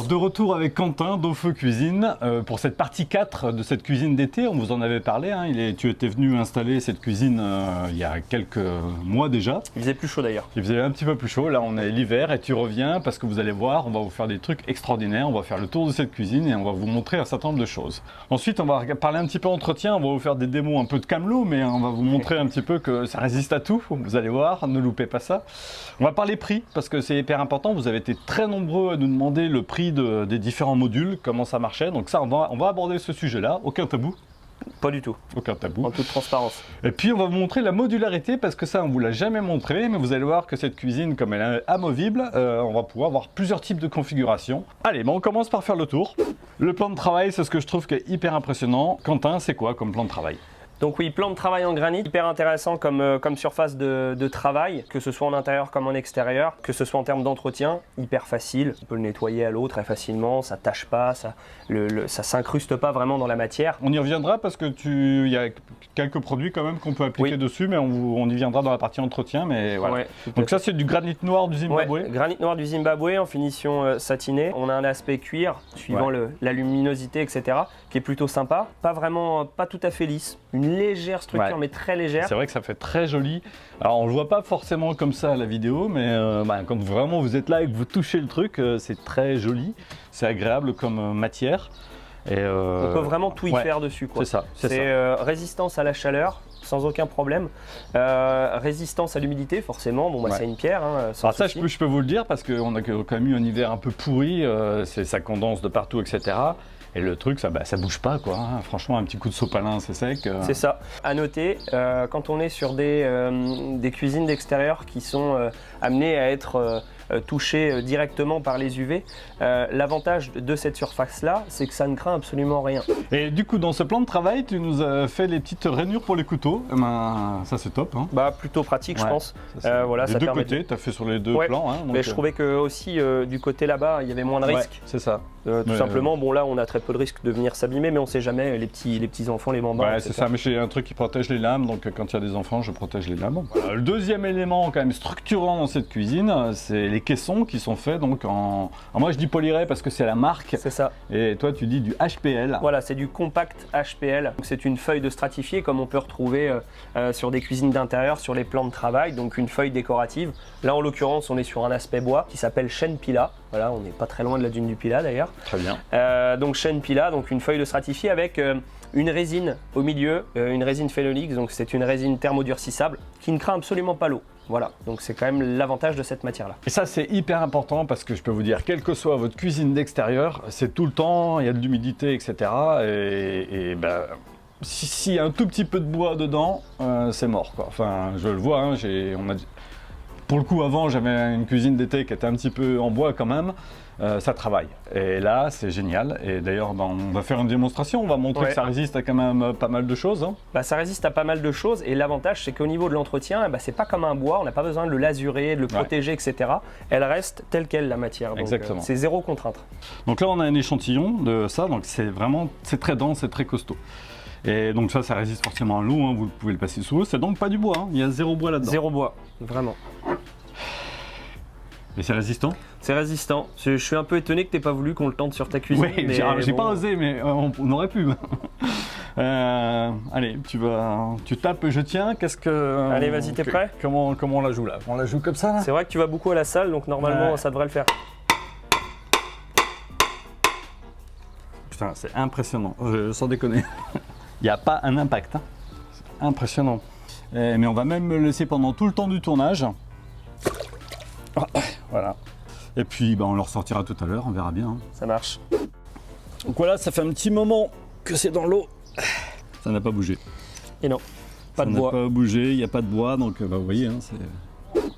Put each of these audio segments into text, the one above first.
Alors de retour avec Quentin d'Au-Feu Cuisine pour cette partie 4 de cette cuisine d'été. On vous en avait parlé, hein. Tu étais venu installer cette cuisine il y a quelques mois déjà. Il faisait plus chaud d'ailleurs. Il faisait un petit peu plus chaud, là on est l'hiver et tu reviens parce que vous allez voir, on va vous faire des trucs extraordinaires. On va faire le tour de cette cuisine et on va vous montrer un certain nombre de choses. Ensuite on va parler un petit peu entretien, on va vous faire des démos un peu de camelot, mais on va vous montrer un petit peu que ça résiste à tout. Vous allez voir, ne loupez pas ça. On va parler prix parce que c'est hyper important. Vous avez été très nombreux à nous demander le prix des différents modules, comment ça marchait. Donc ça, on va aborder ce sujet-là. Aucun tabou. Pas du tout. Aucun tabou. En toute transparence. Et puis on va vous montrer la modularité parce que ça, on vous l'a jamais montré, mais vous allez voir que cette cuisine, comme elle est amovible, on va pouvoir avoir plusieurs types de configurations. Allez, on commence par faire le tour. Le plan de travail, c'est ce que je trouve qui est hyper impressionnant. Quentin, c'est quoi comme plan de travail ? Donc oui, plan de travail en granit, hyper intéressant comme surface de travail, que ce soit en intérieur comme en extérieur, que ce soit en termes d'entretien, hyper facile. On peut le nettoyer à l'eau très facilement, ça tâche pas, ça s'incruste pas vraiment dans la matière. On y reviendra parce que il y a quelques produits quand même qu'on peut appliquer dessus, mais on y viendra dans la partie entretien. Mais voilà. Ouais, donc ça, c'est du granit noir du Zimbabwe. Ouais, granit noir du Zimbabwe en finition satinée. On a un aspect cuir suivant la luminosité, etc., qui est plutôt sympa. Pas tout à fait lisse. Une légère structure, mais très légère. C'est vrai que ça fait très joli. Alors on le voit pas forcément comme ça à la vidéo, mais quand vraiment vous êtes là et que vous touchez le truc, c'est très joli. C'est agréable comme matière. Et on peut vraiment tout y faire dessus. C'est ça. C'est résistance à la chaleur, sans aucun problème. Résistance à l'humidité, forcément. Bon, c'est une pierre. Hein, alors ça, je peux vous le dire parce qu'on a quand même eu un hiver un peu pourri. Ça condense de partout, etc. Et le truc, ça bouge pas, quoi. Hein. Franchement, un petit coup de sopalin, c'est sec. C'est ça. À noter, quand on est sur des cuisines d'extérieur qui sont amenées à être touchées directement par les UV, l'avantage de cette surface-là, c'est que ça ne craint absolument rien. Et du coup, dans ce plan de travail, tu nous as fait les petites rainures pour les couteaux. Ça, c'est top. Hein. Plutôt pratique, je pense. Voilà, les deux côtés, tu as fait sur les deux plans. Hein, donc, mais je trouvais que aussi du côté là-bas, il y avait moins de risques. C'est ça. Tout simplement, bon là, on a très peu de risques de venir s'abîmer, mais on ne sait jamais, les petits enfants, les bambins. Ouais, c'est ça, mais j'ai un truc qui protège les lames, donc quand il y a des enfants, je protège les lames. Voilà. Le deuxième élément quand même structurant dans cette cuisine, c'est les caissons qui sont faits donc en... Alors moi je dis Polyray parce que c'est la marque. C'est ça. Et toi tu dis du HPL. Voilà, c'est du compact HPL. C'est une feuille de stratifié comme on peut retrouver sur des cuisines d'intérieur, sur les plans de travail, donc une feuille décorative. Là en l'occurrence, on est sur un aspect bois qui s'appelle chêne pila. Voilà, on n'est pas très loin de la dune du Pilat d'ailleurs. Très bien. Donc chêne pila, donc une feuille de stratifié avec une résine au milieu, une résine phénolique, donc c'est une résine thermodurcissable qui ne craint absolument pas l'eau. Voilà, donc c'est quand même l'avantage de cette matière-là. Et ça c'est hyper important parce que je peux vous dire, quelle que soit votre cuisine d'extérieur, c'est tout le temps, il y a de l'humidité, etc. Et s'il y a un tout petit peu de bois dedans, c'est mort, quoi. Enfin, je le vois, hein, pour le coup, avant, j'avais une cuisine d'été qui était un petit peu en bois quand même. Ça travaille. Et là, c'est génial. Et d'ailleurs, on va faire une démonstration. On va montrer que ça résiste à quand même pas mal de choses. Hein. Ça résiste à pas mal de choses. Et l'avantage, c'est qu'au niveau de l'entretien, c'est pas comme un bois. On n'a pas besoin de le lasurer, de le protéger, etc. Elle reste telle qu'elle, la matière. Donc, exactement. C'est zéro contrainte. Donc là, on a un échantillon de ça. Donc c'est très dense, c'est très costaud. Et donc ça résiste forcément à l'eau, hein, vous pouvez le passer sous l'eau, c'est donc pas du bois, hein. Il y a zéro bois là-dedans. Zéro bois, vraiment. Et c'est résistant ? C'est résistant. Je suis un peu étonné que tu n'aies pas voulu qu'on le tente sur ta cuisine. Oui, j'ai pas osé, mais on aurait pu. Allez, tu tapes, je tiens, qu'est-ce que... Allez, vas-y, t'es prêt ? Comment on la joue là ? On la joue comme ça là ? C'est vrai que tu vas beaucoup à la salle, donc normalement ça devrait le faire. Putain, c'est impressionnant, sans déconner. Il n'y a pas un impact, hein. C'est impressionnant. Mais on va même le laisser pendant tout le temps du tournage. Voilà. Et puis on le ressortira tout à l'heure, on verra bien. Hein. Ça marche. Donc voilà, ça fait un petit moment que c'est dans l'eau. Ça n'a pas bougé. Et non, pas de bois. Ça n'a pas bougé, il n'y a pas de bois, donc vous voyez, hein, c'est...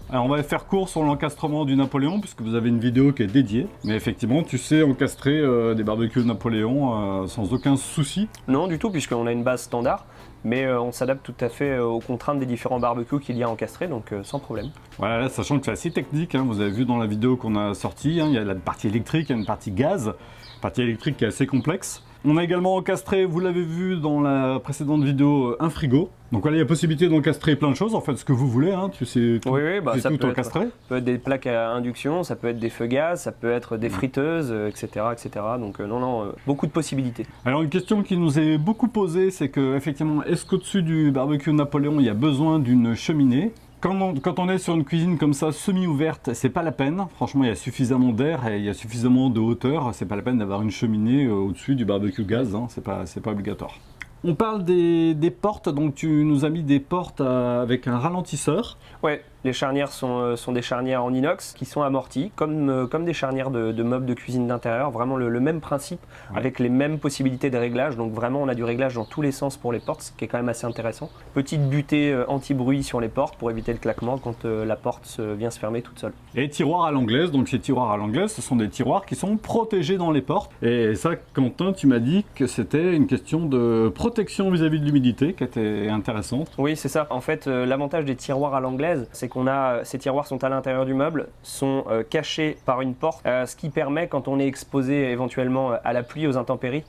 Alors on va faire court sur l'encastrement du Napoléon puisque vous avez une vidéo qui est dédiée. Mais effectivement, tu sais encastrer des barbecues Napoléon sans aucun souci. Non du tout, puisqu'on a une base standard. Mais on s'adapte tout à fait aux contraintes des différents barbecues qu'il y a encastrés, donc sans problème. Voilà, là, sachant que c'est assez technique, hein, vous avez vu dans la vidéo qu'on a sortie, hein, il y a la partie électrique, il y a une partie gaz, partie électrique qui est assez complexe. On a également encastré, vous l'avez vu dans la précédente vidéo, un frigo. Donc voilà, il y a possibilité d'encastrer plein de choses, en fait, ce que vous voulez, hein, tu sais tout, Oui, bah, ça tout peut encastré. ça peut être des plaques à induction, ça peut être des feux gaz, ça peut être des friteuses, etc., etc. Donc non, beaucoup de possibilités. Alors une question qui nous est beaucoup posée, c'est que effectivement, est-ce qu'au-dessus du barbecue Napoléon, il y a besoin d'une cheminée? Quand on est sur une cuisine comme ça, semi-ouverte, c'est pas la peine. Franchement, il y a suffisamment d'air et il y a suffisamment de hauteur. C'est pas la peine d'avoir une cheminée au-dessus du barbecue gaz, hein. C'est pas obligatoire. On parle des portes, donc tu nous as mis des portes avec un ralentisseur. Ouais, les charnières sont des charnières en inox qui sont amorties, comme des charnières de meubles de cuisine d'intérieur, vraiment le même principe, Ouais. avec les mêmes possibilités de réglage. Donc vraiment, on a du réglage dans tous les sens pour les portes, ce qui est quand même assez intéressant. Petite butée anti-bruit sur les portes pour éviter le claquement quand la porte vient se fermer toute seule. Et tiroirs à l'anglaise, donc ces tiroirs à l'anglaise, ce sont des tiroirs qui sont protégés dans les portes. Et ça, Quentin, tu m'as dit que c'était une question de protection vis-à-vis de l'humidité qui était intéressante. Oui, c'est ça. En fait, l'avantage des tiroirs à l'anglaise, c'est qu'on a ces tiroirs sont à l'intérieur du meuble, sont cachés par une porte, ce qui permet, quand on est exposé éventuellement à la pluie, aux intempéries,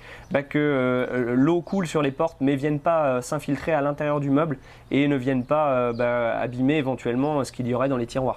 que l'eau coule sur les portes, mais ne vienne pas s'infiltrer à l'intérieur du meuble et ne vienne pas abîmer éventuellement ce qu'il y aurait dans les tiroirs.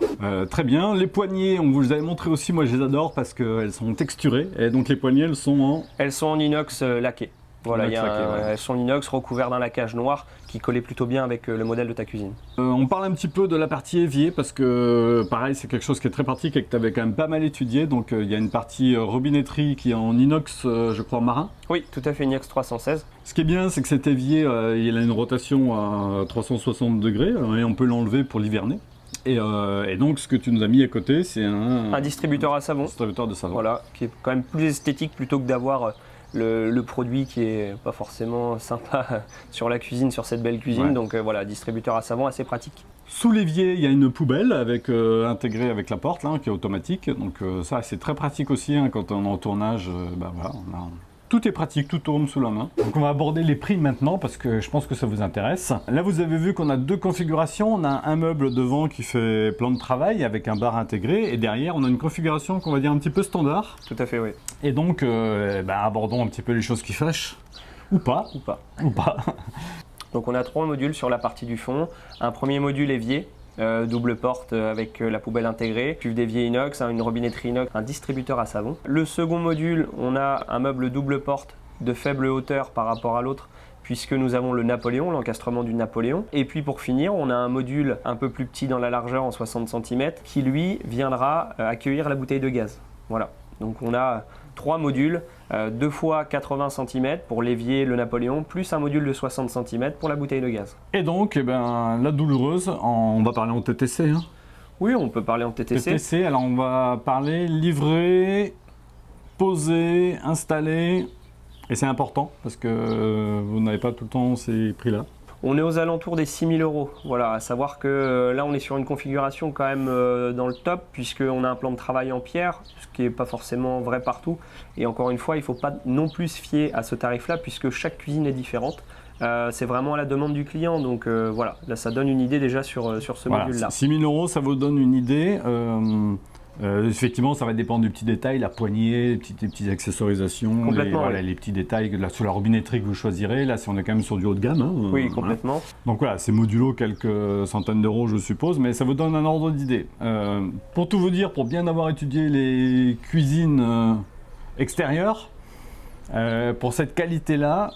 Très bien. Les poignées, on vous les avait montré aussi, moi je les adore parce qu'elles sont texturées. Et donc les poignées, elles sont en... Elles sont en inox laqué. Voilà, Inox laqué, ouais. elles sont en inox recouvertes d'un laquage noir qui collait plutôt bien avec le modèle de ta cuisine. On parle un petit peu de la partie évier parce que pareil c'est quelque chose qui est très pratique et que tu avais quand même pas mal étudié. Donc il y a une partie robinetterie qui est en inox, je crois, marin. Oui, tout à fait, inox 316. Ce qui est bien, c'est que cet évier, il a une rotation à 360 degrés et on peut l'enlever pour l'hiverner. Et donc ce que tu nous as mis à côté, c'est Un distributeur à savon. distributeur de savon. Voilà, qui est quand même plus esthétique plutôt que d'avoir le produit qui est pas forcément sympa sur la cuisine, sur cette belle cuisine. Ouais. Donc voilà, distributeur à savon assez pratique. Sous l'évier, il y a une poubelle avec, intégrée avec la porte là, qui est automatique. Donc ça, c'est très pratique aussi hein, quand on est en tournage. Voilà, tout est pratique, tout tourne sous la main. Donc on va aborder les prix maintenant parce que je pense que ça vous intéresse. Là, vous avez vu qu'on a deux configurations. On a un meuble devant qui fait plan de travail avec un bar intégré et derrière, on a une configuration qu'on va dire un petit peu standard. Tout à fait, oui. Et donc, abordons un petit peu les choses qui fâchent. Ou pas. Ou pas. Ou pas. Donc on a 3 modules sur la partie du fond. Un premier module évier, double porte avec la poubelle intégrée, cuve d'évier inox, une robinetterie inox, un distributeur à savon. Le second module, on a un meuble double porte de faible hauteur par rapport à l'autre, puisque nous avons le Napoléon, l'encastrement du Napoléon. Et puis pour finir, on a un module un peu plus petit dans la largeur en 60 cm qui lui viendra accueillir la bouteille de gaz. Voilà. Donc on a 3 modules, 2 fois 80 cm pour l'évier, le Napoléon, plus un module de 60 cm pour la bouteille de gaz. Et donc, la douloureuse, on va parler en TTC. Hein. Oui, on peut parler en TTC. TTC, alors on va parler livré, posé, installé. Et c'est important parce que vous n'avez pas tout le temps ces prix-là. On est aux alentours des 6 000 €. Voilà, à savoir que là on est sur une configuration quand même dans le top puisqu'on a un plan de travail en pierre, ce qui n'est pas forcément vrai partout. Et encore une fois, il ne faut pas non plus se fier à ce tarif-là puisque chaque cuisine est différente. C'est vraiment à la demande du client, donc voilà, là ça donne une idée déjà sur ce module-là. 6 000 €, ça vous donne une idée. Effectivement, ça va dépendre du petit détail, la poignée, les petites accessorisations, les petits détails sur la robinetterie que vous choisirez. Là, on est quand même sur du haut de gamme. Hein, oui, complètement. Voilà. Donc voilà, c'est modulo quelques centaines d'euros, je suppose, mais ça vous donne un ordre d'idée. Pour tout vous dire, pour bien avoir étudié les cuisines extérieures, pour cette qualité-là,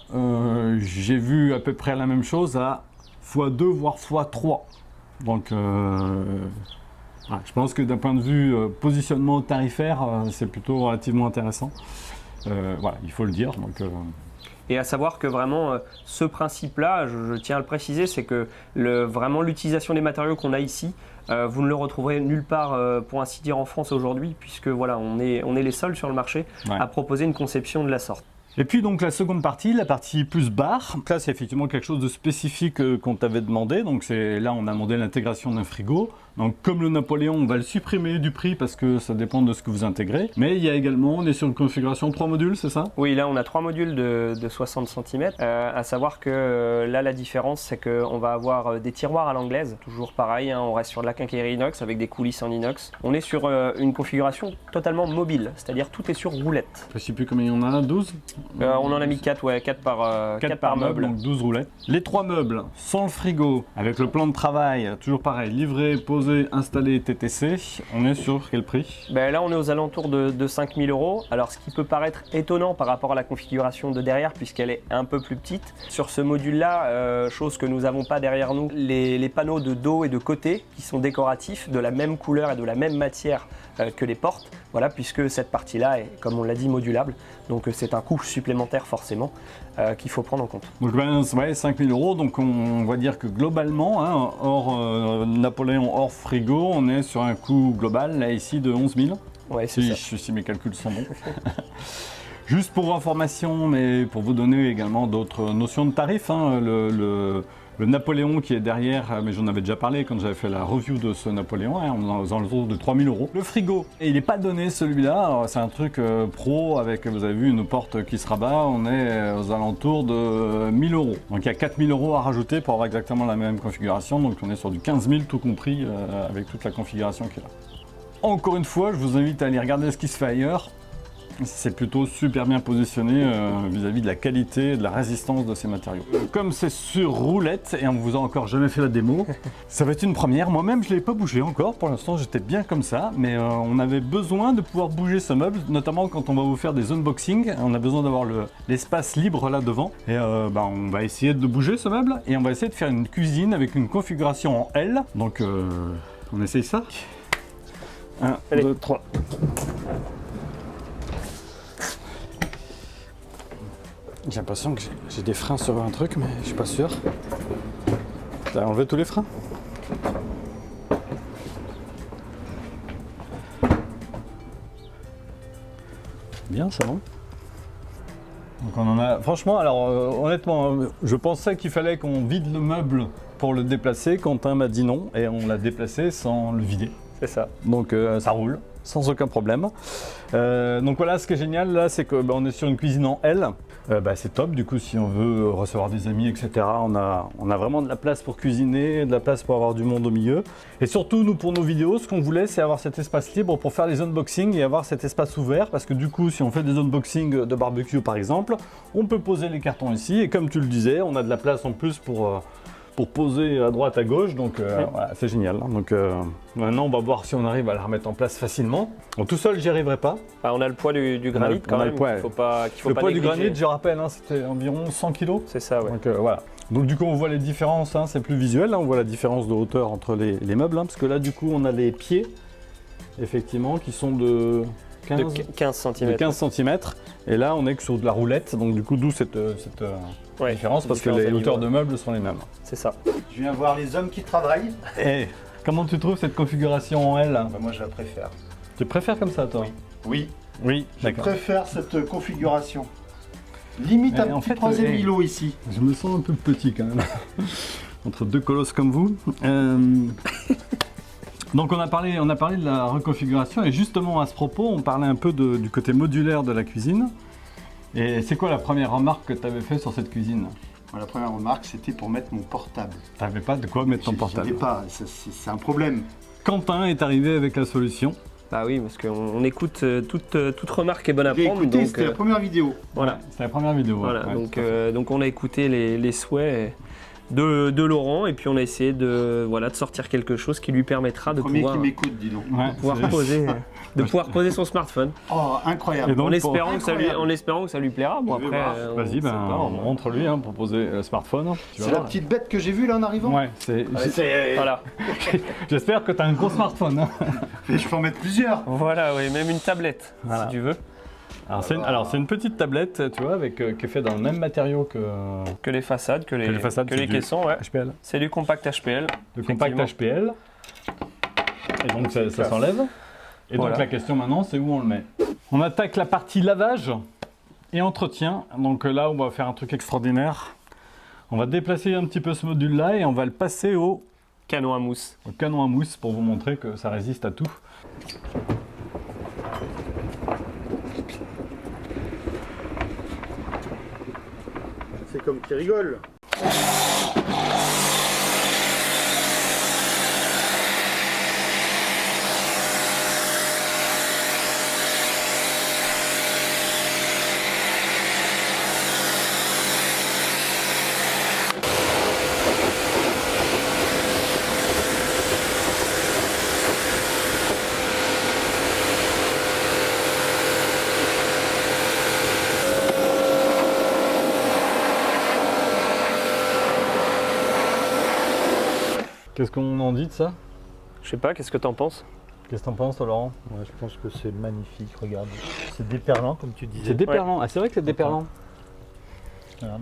j'ai vu à peu près la même chose à x2 voire x3. Donc je pense que d'un point de vue positionnement tarifaire, c'est plutôt relativement intéressant. Voilà, il faut le dire. Donc, Et à savoir que vraiment, ce principe-là, je tiens à le préciser, c'est que vraiment l'utilisation des matériaux qu'on a ici, vous ne le retrouverez nulle part, pour ainsi dire, en France aujourd'hui, puisque voilà, on est les seuls sur le marché à proposer une conception de la sorte. Et puis donc la seconde partie, la partie plus bar, là c'est effectivement quelque chose de spécifique qu'on t'avait demandé. Donc là on a demandé l'intégration d'un frigo. Donc comme le Napoléon, on va le supprimer du prix parce que ça dépend de ce que vous intégrez. Mais il y a également, on est sur une configuration 3 modules, c'est ça? Oui, là on a 3 modules de 60 cm. À savoir que là la différence c'est qu'on va avoir des tiroirs à l'anglaise, toujours pareil, hein, on reste sur de la quincaillerie inox avec des coulisses en inox. On est sur une configuration totalement mobile, c'est-à-dire tout est sur roulette. Je ne sais plus combien il y en a, 12? On en a mis 4, ouais, 4 par meuble. donc 12 roulettes. Les 3 meubles sans le frigo, avec le plan de travail, toujours pareil, livré, posé, installé, TTC, on est sur quel prix? Ben là, on est aux alentours de 5 000 €. Alors, ce qui peut paraître étonnant par rapport à la configuration de derrière, puisqu'elle est un peu plus petite. Sur ce module-là, chose que nous n'avons pas derrière nous, les panneaux de dos et de côté qui sont décoratifs, de la même couleur et de la même matière que les portes. Voilà, puisque cette partie-là est, comme on l'a dit, modulable. Donc, c'est un coût supplémentaire forcément qu'il faut prendre en compte. Donc ouais, 5 000 €, donc on va dire que globalement, hein, hors Napoléon, hors frigo, on est sur un coût global là ici de 11 000. Ouais, c'est ça. Si mes calculs sont bons. Juste pour information, mais pour vous donner également d'autres notions de tarifs, hein, le Napoléon qui est derrière, mais j'en avais déjà parlé quand j'avais fait la review de ce Napoléon, hein, on est aux alentours de 3 000 €. Le frigo, et il n'est pas donné celui-là, c'est un truc pro avec, vous avez vu, une porte qui se rabat, on est aux alentours de 1 000 €. Donc il y a 4 000 € à rajouter pour avoir exactement la même configuration, donc on est sur du 15 000 tout compris avec toute la configuration qu'il a. Encore une fois, je vous invite à aller regarder ce qui se fait ailleurs. C'est plutôt super bien positionné vis-à-vis de la qualité et de la résistance de ces matériaux. Comme c'est sur roulette, et on vous a encore jamais fait la démo, ça va être une première. Moi-même, je ne l'ai pas bougé encore. Pour l'instant, j'étais bien comme ça. Mais on avait besoin de pouvoir bouger ce meuble, notamment quand on va vous faire des unboxings. On a besoin d'avoir l'espace libre là devant. Et on va essayer de bouger ce meuble. Et on va essayer de faire une cuisine avec une configuration en L. Donc, on essaye ça. 1, 2, 3. J'ai l'impression que j'ai des freins sur un truc, mais je suis pas sûr. T'as enlevé tous les freins? Bien, ça va. Donc on en a... Franchement, alors honnêtement, je pensais qu'il fallait qu'on vide le meuble pour le déplacer. Quentin m'a dit non, et on l'a déplacé sans le vider. C'est ça. Donc ça roule, sans aucun problème. Donc voilà, ce qui est génial là, c'est qu'on est sur une cuisine en L. C'est top, du coup, si on veut recevoir des amis, etc., on a vraiment de la place pour cuisiner, de la place pour avoir du monde au milieu. Et surtout, nous, pour nos vidéos, ce qu'on voulait, c'est avoir cet espace libre pour faire les unboxings et avoir cet espace ouvert, parce que du coup, si on fait des unboxings de barbecue, par exemple, on peut poser les cartons ici, et comme tu le disais, on a de la place en plus pour poser à droite, à gauche, donc voilà, c'est génial. Donc maintenant, on va voir si on arrive à la remettre en place facilement. Bon, tout seul, j'y arriverai pas. On a le poids du granit quand même, qu'il faut pas le poids négliger. du granit, je rappelle, hein, c'était environ 100 kg. C'est ça, ouais. Donc voilà. Donc du coup, on voit les différences, hein, c'est plus visuel, hein, on voit la différence de hauteur entre les meubles, hein, parce que là, du coup, on a les pieds, effectivement, qui sont de 15 cm. De 15 cm. Et là, on est que sur de la roulette, donc du coup, d'où cette différence, parce que les hauteurs de meubles sont les mêmes. C'est ça. Je viens voir les hommes qui travaillent. Et comment tu trouves cette configuration en L? Moi, je la préfère. Tu préfères comme ça, toi? Oui. Oui, Je d'accord. préfère cette configuration. Limite Mais un en petit fait, troisième îlot ici. Je me sens un peu petit quand même, entre deux colosses comme vous. Donc on a parlé de la reconfiguration, et justement à ce propos, on parlait un peu du côté modulaire de la cuisine. Et c'est quoi la première remarque que tu avais fait sur cette cuisine? La première remarque, c'était pour mettre mon portable. T'avais pas de quoi mettre ton portable? J'avais pas, c'est un problème. Quentin est arrivé avec la solution. Bah oui, parce qu'on écoute toute remarque est bonne à J'ai prendre. écouté, Donc, c'était la première vidéo. voilà. C'est la première vidéo. Voilà, ouais, donc on a écouté les souhaits de Laurent, et puis on a essayé de sortir quelque chose qui lui permettra de Premier pouvoir, qui m'écoute, dis donc. Ouais, pouvoir poser son smartphone. Oh, incroyable. Et donc, En espérant incroyable. que ça lui plaira. Bon, Je vais après, voir. Vas-y, on montre lui pour poser le smartphone. Tu vas C'est la voir. petite bête que j'ai vue là en arrivant. Ouais, Voilà. J'espère que tu as un gros smartphone. Hein. Je peux en mettre plusieurs. Voilà, oui, même une tablette, Voilà. si tu veux. Alors c'est une petite tablette, tu vois, qui est faite dans le même matériau Que les façades, que les c'est du caissons, ouais. HPL. C'est du compact HPL. Le compact HPL. Et donc ça s'enlève. Et Voilà. donc la question maintenant, c'est où on le met. On attaque la partie lavage et entretien. Donc là, on va faire un truc extraordinaire. On va déplacer un petit peu ce module-là et on va le passer au Canon à mousse. canon à mousse pour vous montrer que ça résiste à tout. C'est comme qui rigole. Qu'est-ce qu'on en dit de ça? Je sais pas, qu'est-ce que t'en penses? Qu'est-ce que t'en penses, toi, Laurent? Ouais, je pense que c'est magnifique, regarde. C'est déperlant, comme tu disais. C'est déperlant. Ah, c'est vrai que c'est déperlant. Voilà.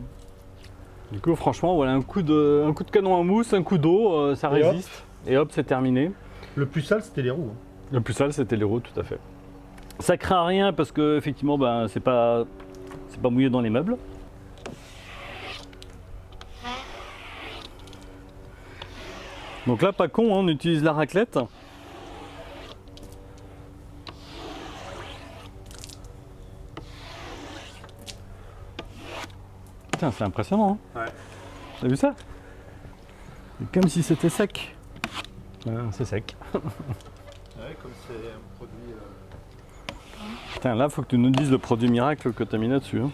Du coup, franchement, voilà, un coup de canon à mousse, un coup d'eau, ça Et résiste. Et hop, c'est terminé. Le plus sale, c'était les roues. Hein. Le plus sale, c'était les roues, tout à fait. Ça craint rien parce que effectivement, ben, c'est pas mouillé dans les meubles. Donc là, pas con, hein, on utilise la raclette. Putain, c'est impressionnant. Hein. Ouais. T'as vu ça? C'est comme si c'était sec. C'est sec. Ouais, comme c'est un produit. Putain, là, faut que tu nous dises le produit miracle que t'as mis là-dessus. Hein.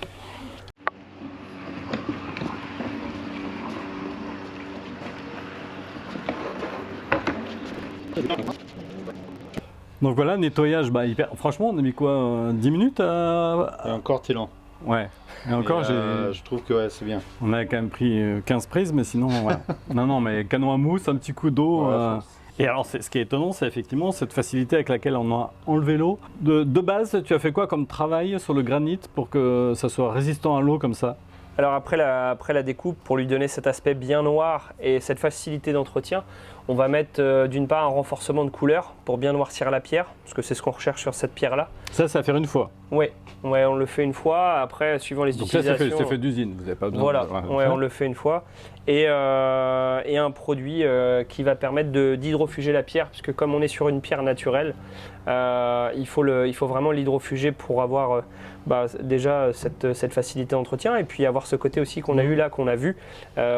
Donc voilà, nettoyage, bah, hyper... franchement, on a mis quoi 10 minutes à... Et encore, t'es lent. Ouais. Et encore, Je trouve que ouais, c'est bien. on a quand même pris 15 prises, mais sinon, voilà. Non, mais canon à mousse, un petit coup d'eau. Ouais, Et alors, ce qui est étonnant, c'est effectivement cette facilité avec laquelle on a enlevé l'eau. De base, tu as fait quoi comme travail sur le granit pour que ça soit résistant à l'eau comme ça? Alors après la découpe, pour lui donner cet aspect bien noir et cette facilité d'entretien, on va mettre d'une part un renforcement de couleur pour bien noircir la pierre, parce que c'est ce qu'on recherche sur cette pierre-là. Ça à faire une fois. Ouais, on le fait une fois, après suivant les Donc ça, utilisations... c'est fait d'usine, vous n'avez pas besoin Voilà, de... ouais, on le fait une fois. Et un produit qui va permettre d'hydrofuger la pierre, puisque comme on est sur une pierre naturelle, il faut vraiment l'hydrofuger pour avoir déjà cette facilité d'entretien, et puis avoir ce côté aussi qu'on a eu là, qu'on a vu,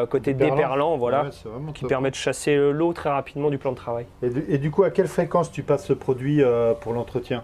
côté déperlant, voilà, Ouais, c'est vraiment qui top. permet de chasser l'eau très rapidement du plan de travail. Et du coup, à quelle fréquence tu passes ce produit pour l'entretien?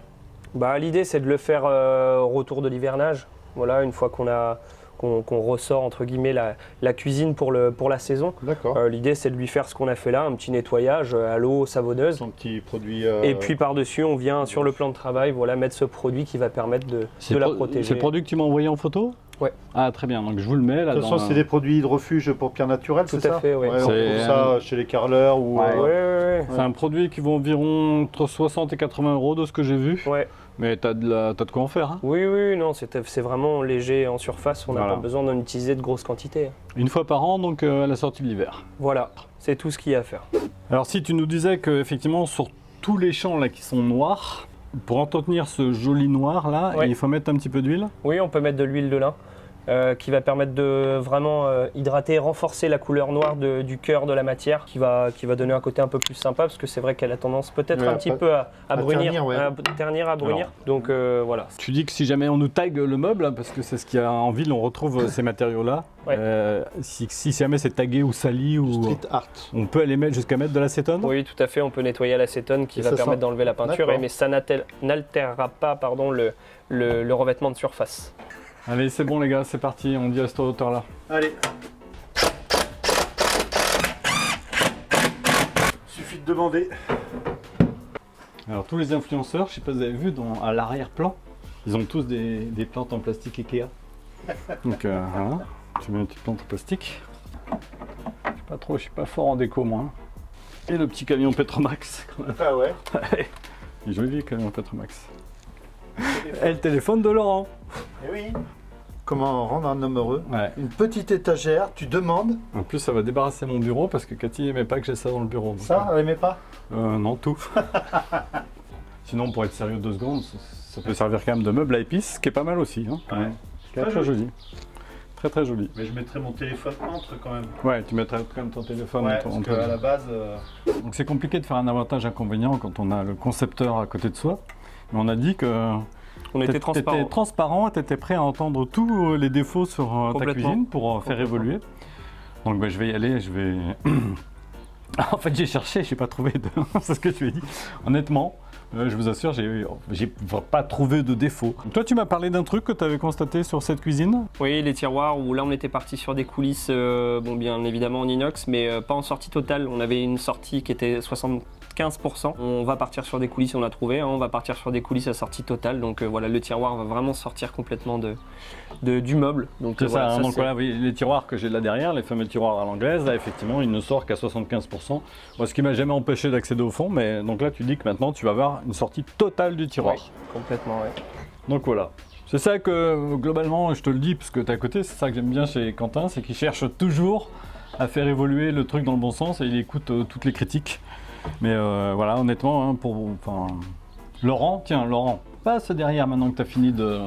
L'idée, c'est de le faire au retour de l'hivernage, voilà, une fois qu'on ressort entre guillemets la cuisine pour la saison. D'accord. L'idée, c'est de lui faire ce qu'on a fait là, un petit nettoyage à l'eau savonneuse. Son petit produit. Et puis par-dessus, on vient sur le plan de travail, voilà, mettre ce produit qui va permettre de la protéger. C'est le produit que tu m'as envoyé en photo? Ouais. Ah, très bien, donc je vous le mets là. De toute façon, c'est des produits hydrofuges pour pierre naturelle, Tout c'est ça? à fait, ouais. On C'est- trouve ça chez les carreleurs ou. Ouais. Ouais. C'est un produit qui vaut environ entre 60 et 80 euros de ce que j'ai vu. Ouais. Mais t'as de quoi en faire. Hein. Oui, non, c'est vraiment léger en surface, on n'a Voilà. pas besoin d'en utiliser de grosses quantités. Une fois par an, donc à la sortie de l'hiver. Voilà, c'est tout ce qu'il y a à faire. Alors si tu nous disais que effectivement sur tous les champs là qui sont noirs, pour entretenir ce joli noir là, Ouais. il faut mettre un petit peu d'huile. Oui, on peut mettre de l'huile de lin. Qui va permettre de vraiment hydrater, renforcer la couleur noire du cœur de la matière, qui va donner un côté un peu plus sympa, parce que c'est vrai qu'elle a tendance peut-être Ouais, un petit peu à brunir, ternir, ouais. à ternir, à brunir. Donc voilà. Tu dis que si jamais on nous tague le meuble, hein, parce que c'est ce qu'il y a en ville, on retrouve ces matériaux-là. Ouais. Si jamais c'est tagué ou sali, ou Street art. on peut aller mettre jusqu'à mettre de l'acétone. Oui, tout à fait, on peut nettoyer à l'acétone qui Et va ça permettre sent- d'enlever la peinture, D'accord. mais ça n'altérera pas le revêtement de surface. Allez, c'est bon les gars, c'est parti, on dit à cette hauteur là. Allez. Suffit de demander. Alors tous les influenceurs, je sais pas si vous avez vu à l'arrière-plan, ils ont tous des plantes en plastique Ikea. Donc voilà, tu mets une petite plante en plastique. Je suis pas fort en déco moi. Hein. Et le petit camion Petromax quand même. Ah ouais. Il est joli le camion Petromax. Et le téléphone de Laurent. Eh oui. Comment rendre un homme heureux? Ouais. Une petite étagère, tu demandes. En plus ça va débarrasser mon bureau parce que Cathy aimait pas que j'ai ça dans le bureau. Donc, Ça, elle aimait pas? non, tout. Sinon pour être sérieux 2 secondes, ça peut servir quand même de meuble à épices, qui est pas mal aussi. Hein. Ouais. Très, très joli. Très très joli. Mais je mettrais mon téléphone entre quand même. Ouais, tu mettrais quand même ton téléphone Ouais, entre- parce entre- qu'à la base. Donc c'est compliqué de faire un avantage-inconvénient quand on a le concepteur à côté de soi. Mais on a dit que On était transparent. t'étais transparent, t'étais prêt à entendre tous les défauts sur ta Complètement. cuisine pour faire Complètement. évoluer. Donc je vais y aller, je vais... En fait j'ai cherché, j'ai pas trouvé de... C'est ce que tu as dit. Honnêtement, je vous assure, j'ai pas trouvé de défaut. Toi tu m'as parlé d'un truc que tu avais constaté sur cette cuisine. Oui, les tiroirs où là on était parti sur des coulisses, bien évidemment en inox, mais pas en sortie totale. On avait une sortie qui était 75 15%. On va partir sur des coulisses, on a trouvé, hein, on va partir sur des coulisses à sortie totale. Donc voilà, le tiroir va vraiment sortir complètement du meuble. Donc C'est voilà, ça, hein, donc c'est- voilà, oui, les tiroirs que j'ai là derrière, les fameux tiroirs à l'anglaise, là effectivement, ils ne sortent qu'à 75%. Moi, ce qui m'a jamais empêché d'accéder au fond, mais donc là, tu dis que maintenant, tu vas avoir une sortie totale du tiroir. Oui, complètement, ouais. Donc voilà. C'est ça que, globalement, je te le dis, parce que tu es à côté, c'est ça que j'aime bien chez Quentin, c'est qu'il cherche toujours à faire évoluer le truc dans le bon sens et il écoute toutes les critiques. Mais voilà, honnêtement, hein, Laurent, tiens, Laurent, passe derrière maintenant que tu as fini de...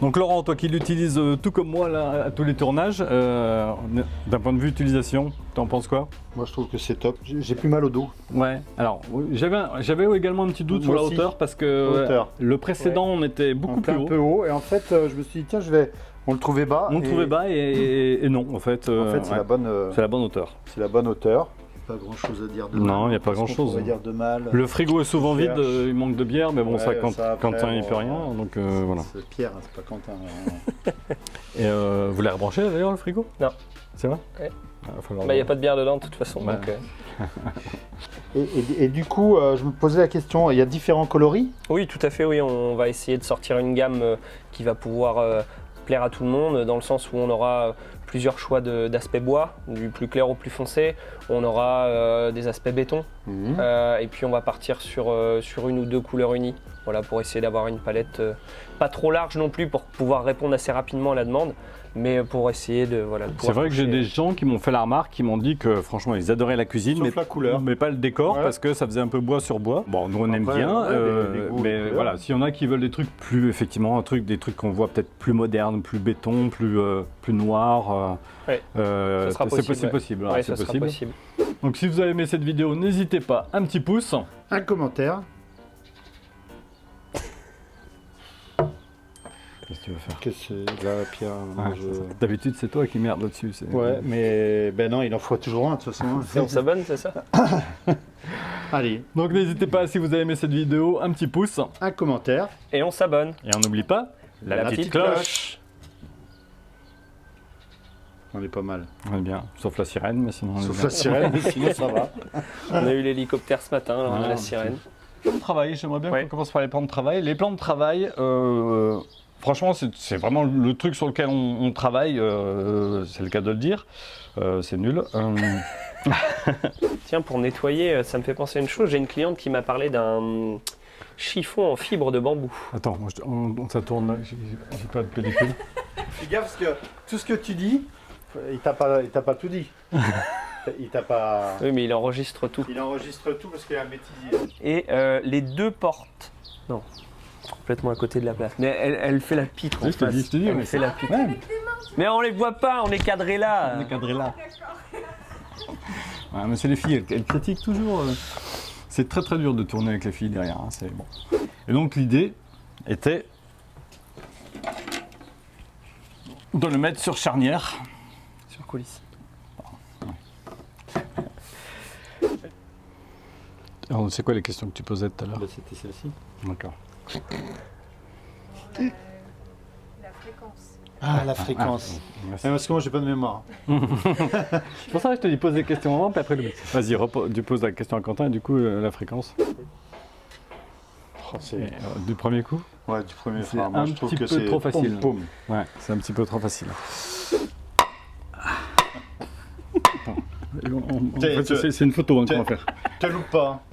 Donc Laurent, toi qui l'utilises tout comme moi là, à tous les tournages, d'un point de vue utilisation, t'en penses quoi? Moi je trouve que c'est top. J'ai plus mal au dos. Ouais, alors j'avais également un petit doute sur Moi la aussi. hauteur parce que Hauteur. le précédent on était beaucoup On était plus un haut. peu haut et en fait je me suis dit tiens on le trouvait bas. On le trouvait bas et non en fait. En fait c'est ouais, la bonne c'est la bonne hauteur. c'est la bonne hauteur. Pas grand chose à dire de mal. Non, il y a pas Qu'est-ce qu'on grand-chose. pourrait dire de mal. Le frigo est souvent vide, Cherche. il manque de bière, mais bon, Ouais, ça, ça, après, Quentin il bon, peut rien, donc voilà. C'est Pierre, hein, c'est pas Quentin. Et vous l'avez rebranché d'ailleurs le frigo? Non. C'est vrai? Ouais. Ah, va falloir Bah, il n'y a pas de bière dedans de toute façon. Ouais. Donc, Et du coup je me posais la question, il y a différents coloris. Oui, tout à fait, oui. On va essayer de sortir une gamme qui va pouvoir plaire à tout le monde, dans le sens où on aura plusieurs choix d'aspect bois, du plus clair au plus foncé. On aura des aspects béton. Et puis on va partir sur une ou deux couleurs unies. Voilà, pour essayer d'avoir une palette pas trop large non plus pour pouvoir répondre assez rapidement à la demande, mais pour essayer de voilà. de C'est pouvoir vrai que j'ai toucher. des gens qui m'ont fait la remarque, qui m'ont dit que franchement ils adoraient la cuisine, Sauf la couleur. mais pas le décor Ouais. parce que ça faisait un peu bois sur bois. Bon, nous on aime Après, bien, ouais, les goûts, les mais couleurs. voilà, s'il y en a qui veulent des trucs plus, effectivement, des trucs qu'on voit peut-être plus modernes, plus béton, plus noirs, Ouais. Ça sera c'est possible, ouais. possible. Ouais, ouais, ça c'est sera possible. possible. Donc si vous avez aimé cette vidéo, n'hésitez pas, un petit pouce. Un commentaire. Qu'est-ce que tu veux faire? Que c'est là Pierre. moi, Ah, je- D'habitude c'est toi qui merde là-dessus. Ouais, mais ben non, il en faut toujours un de toute façon. hein. Et on s'abonne, c'est ça? Allez, Donc n'hésitez pas, si vous avez aimé cette vidéo, un petit pouce. un commentaire. Et on s'abonne. Et on n'oublie pas la petite cloche. On est pas mal. On est bien, sauf la sirène, mais sinon on est Sauf bien. la sirène, mais sinon ça va. On a eu l'hélicoptère ce matin, là, on a Voilà, la sirène. Plan de travail, j'aimerais bien Ouais. qu'on commence par les plans de travail. Les plans de travail, franchement, c'est vraiment le truc sur lequel on travaille, c'est le cas de le dire. C'est nul. Tiens, pour nettoyer, ça me fait penser à une chose. J'ai une cliente qui m'a parlé d'un chiffon en fibre de bambou. Attends, ça tourne, j'ai pas de pellicule. Fais gaffe parce que tout ce que tu dis, il t'a pas tout dit. Il t'a pas. Oui, mais il enregistre tout. Il enregistre tout parce qu'il y a un métier. Et les deux portes. Non, complètement à côté de la place. Mais elle fait la pitre en Je te face. dis, Elle mais fait la pitre. Ouais, Mais on les voit pas, on est cadré là. on est cadré là. Ouais, mais c'est les filles, elles critiquent toujours. C'est très très dur de tourner avec les filles derrière, hein, c'est bon. Et donc l'idée était de le mettre sur charnière. Sur coulisses. Alors, c'est quoi les questions que tu posais tout à l'heure? C'était celle-ci. D'accord. La fréquence. Ah, la fréquence. Merci. Parce que moi j'ai pas de mémoire. C'est pour ça que je te dis pose des questions avant, puis après le. Vas-y, tu poses la question à Quentin et du coup la fréquence. Oh, c'est... Du premier coup? Ouais, du premier C'est frère. Moi un je trouve petit que peu c'est trop facile. Poum, poum. Ouais, c'est un petit peu trop facile. Attends. En fait, c'est une photo hein, qu'on va faire. Te loupe pas. Hein.